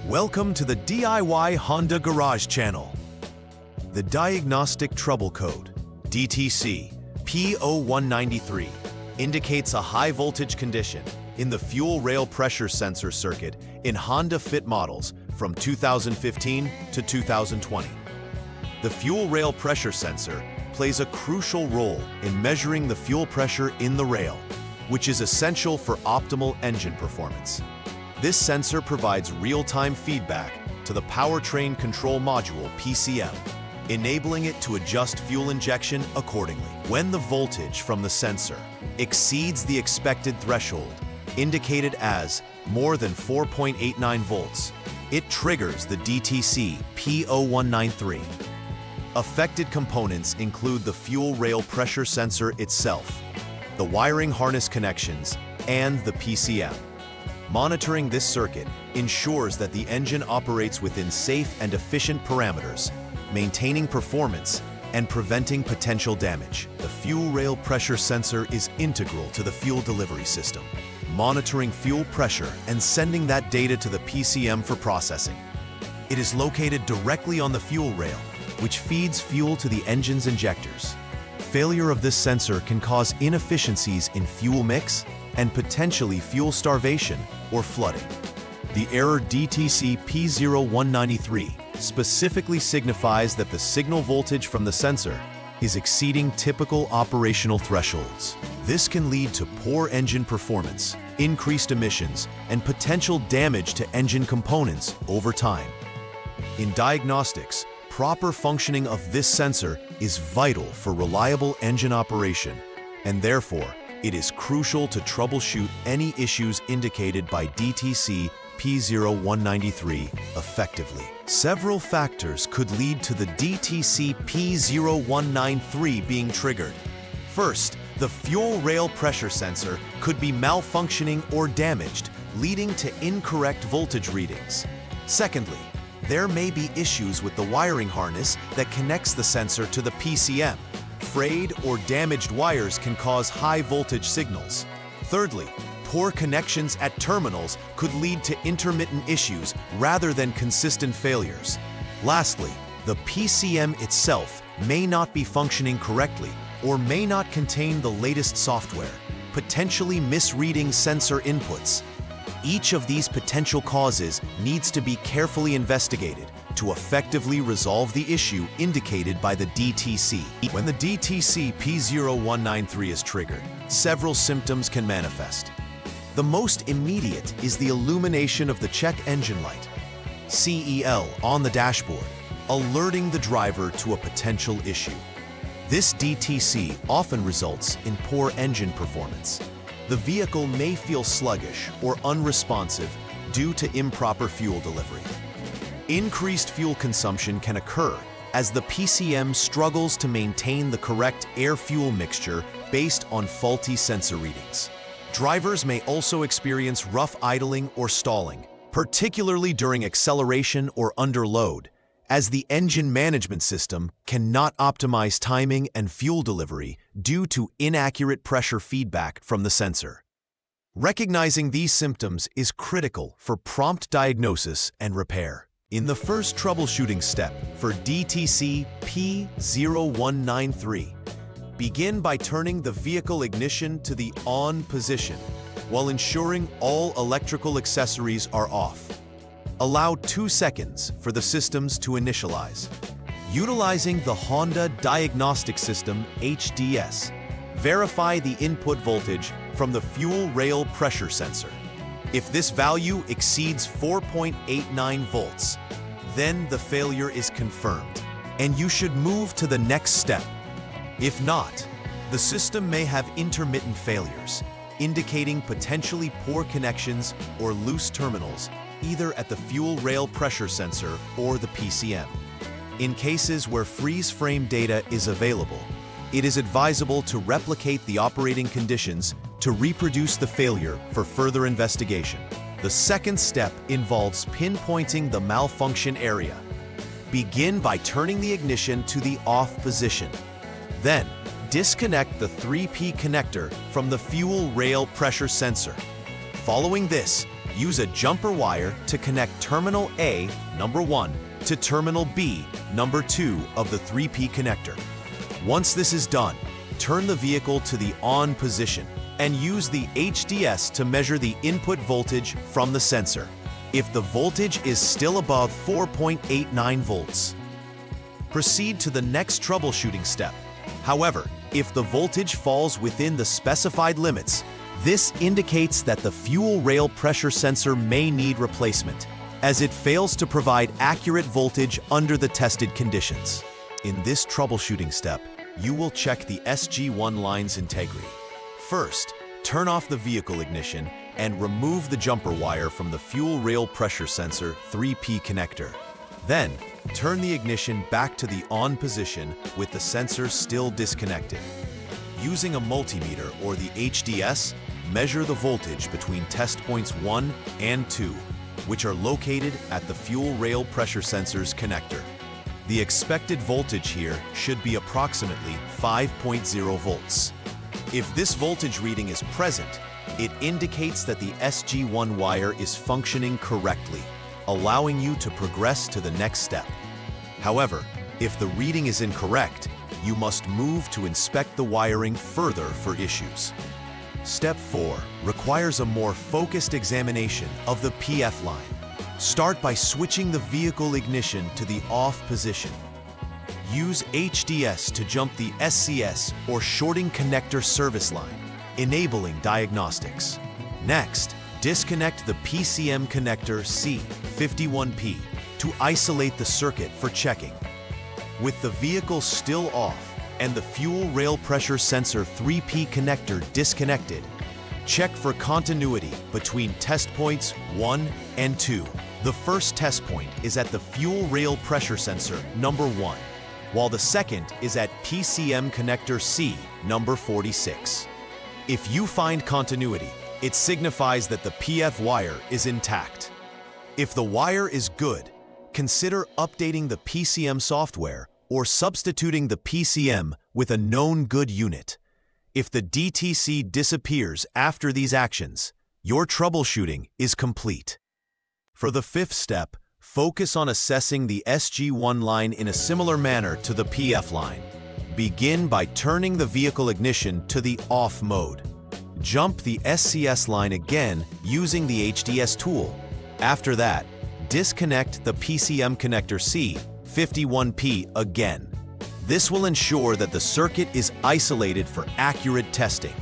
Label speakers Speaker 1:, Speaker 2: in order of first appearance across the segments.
Speaker 1: Welcome to the DIY Honda Garage channel. The Diagnostic Trouble Code, DTC P0193, indicates a high voltage condition in the fuel rail pressure sensor circuit in Honda Fit models from 2015 to 2020. The fuel rail pressure sensor plays a crucial role in measuring the fuel pressure in the rail, which is essential for optimal engine performance. This sensor provides real-time feedback to the Powertrain Control Module (PCM), enabling it to adjust fuel injection accordingly. When the voltage from the sensor exceeds the expected threshold, indicated as more than 4.89 volts, it triggers the DTC P0193. Affected components include the fuel rail pressure sensor itself, the wiring harness connections, and the PCM. Monitoring this circuit ensures that the engine operates within safe and efficient parameters, maintaining performance and preventing potential damage. The fuel rail pressure sensor is integral to the fuel delivery system, monitoring fuel pressure and sending that data to the PCM for processing. It is located directly on the fuel rail, which feeds fuel to the engine's injectors. Failure of this sensor can cause inefficiencies in fuel mix and potentially fuel starvation or flooding. The error DTC P0193 specifically signifies that the signal voltage from the sensor is exceeding typical operational thresholds. This can lead to poor engine performance, increased emissions, and potential damage to engine components over time. In diagnostics, proper functioning of this sensor is vital for reliable engine operation, and therefore, it is crucial to troubleshoot any issues indicated by DTC P0193 effectively. Several factors could lead to the DTC P0193 being triggered. First, the fuel rail pressure sensor could be malfunctioning or damaged, leading to incorrect voltage readings. Secondly, there may be issues with the wiring harness that connects the sensor to the PCM. Frayed or damaged wires can cause high voltage signals. Thirdly, poor connections at terminals could lead to intermittent issues rather than consistent failures. Lastly, the PCM itself may not be functioning correctly or may not contain the latest software, potentially misreading sensor inputs. Each of these potential causes needs to be carefully investigated to effectively resolve the issue indicated by the DTC. When the DTC P0193 is triggered, several symptoms can manifest. The most immediate is the illumination of the check engine light, CEL, on the dashboard, alerting the driver to a potential issue. This DTC often results in poor engine performance. The vehicle may feel sluggish or unresponsive due to improper fuel delivery. Increased fuel consumption can occur as the PCM struggles to maintain the correct air-fuel mixture based on faulty sensor readings. Drivers may also experience rough idling or stalling, particularly during acceleration or under load, as the engine management system cannot optimize timing and fuel delivery due to inaccurate pressure feedback from the sensor. Recognizing these symptoms is critical for prompt diagnosis and repair. In the first troubleshooting step for DTC P0193, begin by turning the vehicle ignition to the on position while ensuring all electrical accessories are off. Allow 2 seconds for the systems to initialize. Utilizing the Honda Diagnostic System HDS, verify the input voltage from the fuel rail pressure sensor. If this value exceeds 4.89 volts, then the failure is confirmed, and you should move to the next step. If not, the system may have intermittent failures, indicating potentially poor connections or loose terminals, either at the fuel rail pressure sensor or the PCM. In cases where freeze frame data is available, it is advisable to replicate the operating conditions to reproduce the failure for further investigation. The second step involves pinpointing the malfunction area. Begin by turning the ignition to the off position. Then, disconnect the 3P connector from the fuel rail pressure sensor. Following this, use a jumper wire to connect terminal A, number 1, to terminal B, number 2 of the 3P connector. Once this is done, turn the vehicle to the on position and use the HDS to measure the input voltage from the sensor. If the voltage is still above 4.89 volts, proceed to the next troubleshooting step. However, if the voltage falls within the specified limits, this indicates that the fuel rail pressure sensor may need replacement, as it fails to provide accurate voltage under the tested conditions. In this troubleshooting step, you will check the SG1 line's integrity. First, turn off the vehicle ignition and remove the jumper wire from the fuel rail pressure sensor 3P connector. Then, turn the ignition back to the on position with the sensor still disconnected. Using a multimeter or the HDS, measure the voltage between test points 1 and 2, which are located at the fuel rail pressure sensor's connector. The expected voltage here should be approximately 5.0 volts. If this voltage reading is present, it indicates that the SG1 wire is functioning correctly, allowing you to progress to the next step. However, if the reading is incorrect, you must move to inspect the wiring further for issues. Step 4 requires a more focused examination of the PF line. Start by switching the vehicle ignition to the off position. Use HDS to jump the SCS or shorting connector service line, enabling diagnostics. Next, disconnect the PCM connector C51P to isolate the circuit for checking. With the vehicle still off and the fuel rail pressure sensor 3P connector disconnected, check for continuity between test points 1 and 2. The first test point is at the fuel rail pressure sensor number 1, while the second is at PCM connector C number 46. If you find continuity, it signifies that the PF wire is intact. If the wire is good, consider updating the PCM software or substituting the PCM with a known good unit. If the DTC disappears after these actions, your troubleshooting is complete. For the fifth step, focus on assessing the SG1 line in a similar manner to the PF line. Begin by turning the vehicle ignition to the off mode. Jump the SCS line again using the HDS tool. After that, disconnect the PCM connector C51P again. This will ensure that the circuit is isolated for accurate testing.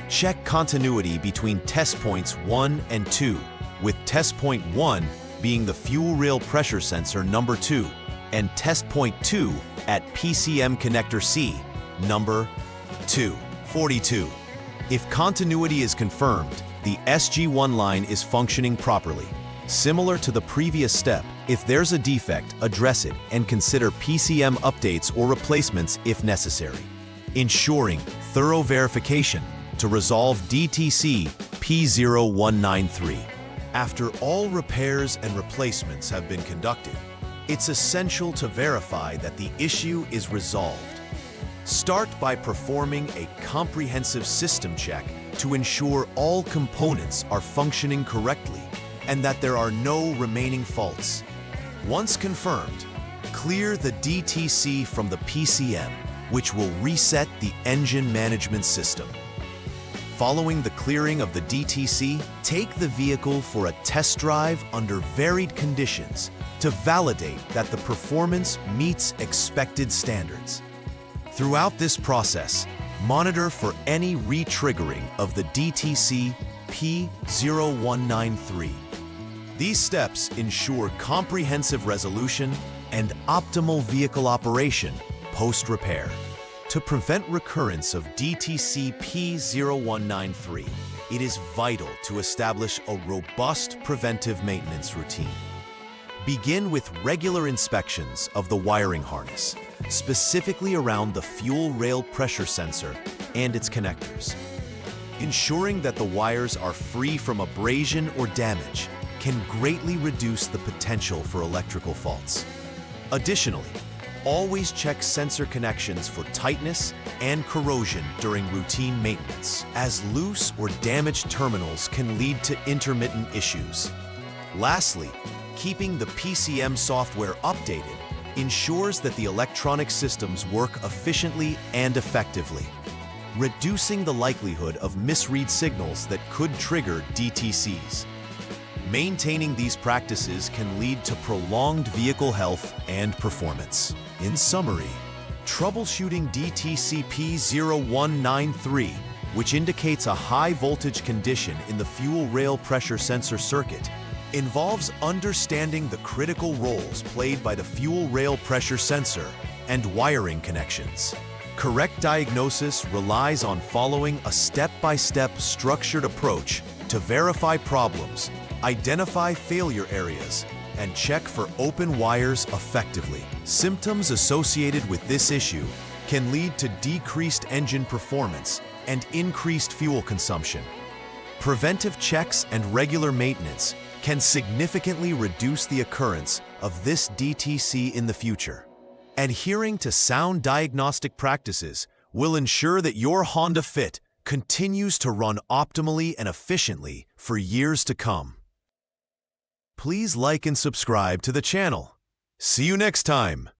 Speaker 1: Check continuity between test points 1 and 2, with test point 1 being the fuel rail pressure sensor number 2 and test point 2 at PCM connector C number 242. If continuity is confirmed, the SG1 line is functioning properly. Similar to the previous step, if there's a defect, address it and consider PCM updates or replacements if necessary. Ensuring thorough verification to resolve DTC P0193. After all repairs and replacements have been conducted, it's essential to verify that the issue is resolved. Start by performing a comprehensive system check to ensure all components are functioning correctly and that there are no remaining faults. Once confirmed, clear the DTC from the PCM, which will reset the engine management system. Following the clearing of the DTC, take the vehicle for a test drive under varied conditions to validate that the performance meets expected standards. Throughout this process, monitor for any re-triggering of the DTC P0193. These steps ensure comprehensive resolution and optimal vehicle operation post-repair. To prevent recurrence of DTC P0193, it is vital to establish a robust preventive maintenance routine. Begin with regular inspections of the wiring harness, specifically around the fuel rail pressure sensor and its connectors. Ensuring that the wires are free from abrasion or damage can greatly reduce the potential for electrical faults. Additionally, Always check sensor connections for tightness and corrosion during routine maintenance, as loose or damaged terminals can lead to intermittent issues. Lastly, keeping the PCM software updated ensures that the electronic systems work efficiently and effectively, reducing the likelihood of misread signals that could trigger DTCs. Maintaining these practices can lead to prolonged vehicle health and performance. In summary, troubleshooting DTC P0193, which indicates a high voltage condition in the fuel rail pressure sensor circuit, involves understanding the critical roles played by the fuel rail pressure sensor and wiring connections. Correct diagnosis relies on following a step-by-step structured approach to verify problems, identify failure areas, and check for open wires effectively. Symptoms associated with this issue can lead to decreased engine performance and increased fuel consumption. Preventive checks and regular maintenance can significantly reduce the occurrence of this DTC in the future. Adhering to sound diagnostic practices will ensure that your Honda Fit continues to run optimally and efficiently for years to come. Please like and subscribe to the channel. See you next time.